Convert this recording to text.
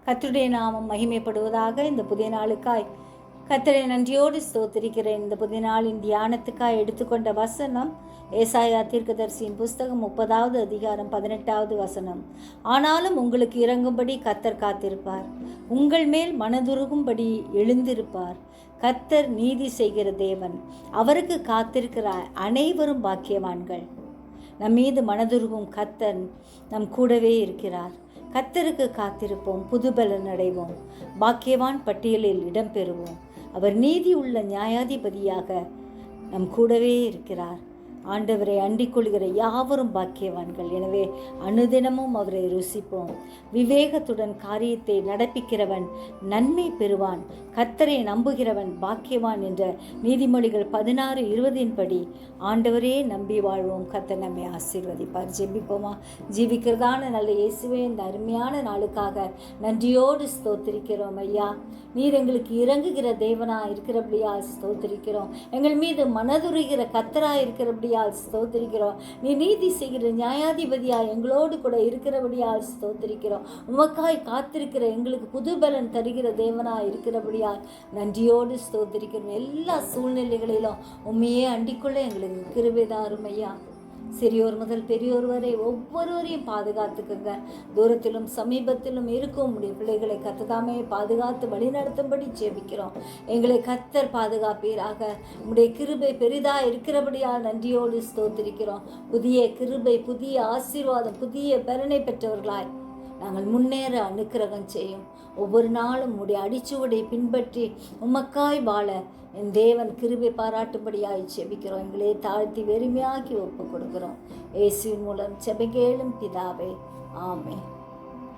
கர்த்தருடைய நாமம் மகிமைப்படுவதாக. இந்த புதிய நாளுக்காய் கர்த்தரை நன்றியோடு ஸ்தோத்திரிக்கிறேன். இந்த புதிய நாளின் தியானத்துக்காய் எடுத்துக்கொண்ட வசனம் ஏசாயா தீர்க்கதரிசியின் புஸ்தகம் 30வது அதிகாரம் 18வது வசனம். ஆனாலும் உங்களுக்கு இறங்கும்படி கர்த்தர் காத்திருப்பார், உங்கள் மேல் மனதுருகும்படி எழுந்திருப்பார். கர்த்தர் நீதி செய்கிற தேவன், அவருக்கு காத்திருக்கிற அனைவரும் பாக்கியவான்கள். நம் மீது மனதுருகும் கர்த்தர் நம் கூடவே இருக்கிறார். கர்த்தருக்கு காத்திருப்போம், புதுபலன் அடைவோம், பாக்கியவான் பட்டியலில் இடம்பெறுவோம். அவர் நீதி உள்ள நியாயாதிபதியாக நம் கூடவே இருக்கிறார். ஆண்டவரை அண்டிக் கொள்கிற யாவரும் பாக்கியவான்கள். எனவே அனுதினமும் அவரை ருசிப்போம். விவேகத்துடன் காரியத்தை நடப்பிக்கிறவன் நன்மை பெறுவான், கர்த்தரை நம்புகிறவன் பாக்கியவான் என்ற நீதிமொழிகள் 16:20 படி ஆண்டவரே நம்பி வாழ்வோம். கர்த்தர் நம்மை ஆசீர்வதிப்பார். ஜெபிப்போமா? ஜீவிக்கிறதான நல்ல இயேசுவே, இந்த அருமையான நாளுக்காக நன்றியோடு ஸ்தோத்திரிக்கிறோம் ஐயா. நீர் எங்களுக்கு இறங்குகிற தேவனா இருக்கிறபடியால் ஸ்தோத்திரிக்கிறோம். எங்கள் மீது மனதுருகிற கர்த்தரா இருக்கிறபடியால் ஸ்தோத்திரிக்கிறோம். நீ நீதி செய்கிற நியாயாதிபதியால் எங்களோடு கூட இருக்கிறபடியால் ஸ்தோத்திரிக்கிறோம். உமக்காய் காத்திருக்கிற எங்களுக்கு புதுபலன் தருகிற தேவனா இருக்கிறபடியால் நன்றியோடு ஸ்தோத்திரிக்கிறோம். எல்லா சூழ்நிலைகளிலும் உண்மையே அண்டிக்குள்ள எங்களுக்கு கிருபை தாரும் ஐயா. சிறியோர் முதல் பெரியோர் வரை ஒவ்வொருவரையும் பாதுகாத்துக்குங்க. தூரத்திலும் சமீபத்திலும் இருக்கும் உடைய பிள்ளைகளை கர்த்ததாமே பாதுகாத்து வழிநடத்தும்படி ஜெபிக்கிறோம். எங்களை கர்த்தர் பாதுகாப்பீராக. உடைய கிருபை பெரிதா இருக்கிறபடியால் நன்றியோடு ஸ்தோத்திரிக்கிறோம். புதிய கிருபை, புதிய ஆசீர்வாதம், புதிய பலனை பெற்றவர்களாய் நாங்கள் முன்னேற அனுக்கிரகம் செய்யும். ஒவ்வொரு நாளும் உடைய அடிச்சுவடை பின்பற்றி உமக்காய் வாழ என் தேவன் கிருபை பாராட்டும்படியாய் செபிக்கிறோம். எங்களே தாழ்த்தி வெறுமையாக்கி ஒப்பு கொடுக்கிறோம். இயேசுவின் மூலம் செப கேளும் பிதாவே, ஆமென்.